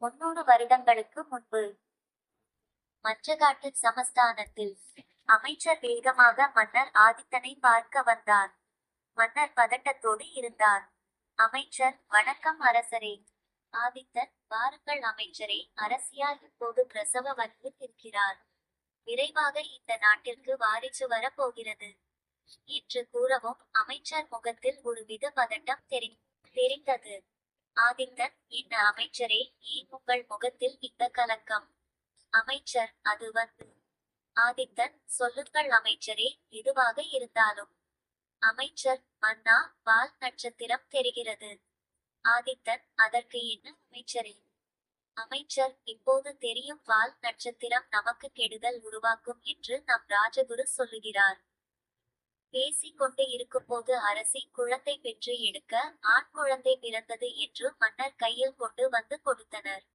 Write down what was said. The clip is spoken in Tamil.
300 வருடங்களுக்கு முன்பு மற்றகாட்டு சமஸ்தானத்தில் அமைச்சர் வேகமாக மன்னர் ஆதித்தனை பார்க்க வந்தார். மன்னர் பதட்டத்தோடு இருந்தார். அமைச்சர்: வணக்கம் அரசரே. ஆதித்தன்: வாருங்கள் அமைச்சரே, அரசியார் இப்போது பிரசவ வலியில் இருக்கிறார். விரைவாக இந்த நாட்டிற்கு வாரிசு வரப் போகிறது என்று கூறவும் அமைச்சர் முகத்தில் ஒருவித பதட்டம் தெரிந்தது. ஆதித்தன்: என்ன அமைச்சரே, ஏன் உங்கள் முகத்தில் இந்த கலக்கம்? அமைச்சர்: அது வந்து. ஆதித்தன்: சொல்லுங்கள் அமைச்சரே, எதுவாக இருந்தாலும். அமைச்சர்: மன்னா, வால் நட்சத்திரம் தெரிகிறது. ஆதித்தன்: அதற்கு என்ன அமைச்சரே? அமைச்சர்: இப்போது தெரியும், வால் நட்சத்திரம் நமக்கு கெடுதல் உருவாக்கும் என்று நம் ராஜகுரு சொல்லுகிறார். பேசிக் கொண்டு இருக்கும்போது அரசி குழந்தை பெற்று எடுக்க ஆண் குழந்தை பிறந்தது என்று மன்னர் கையில் கொண்டு வந்து கொடுத்தனர்.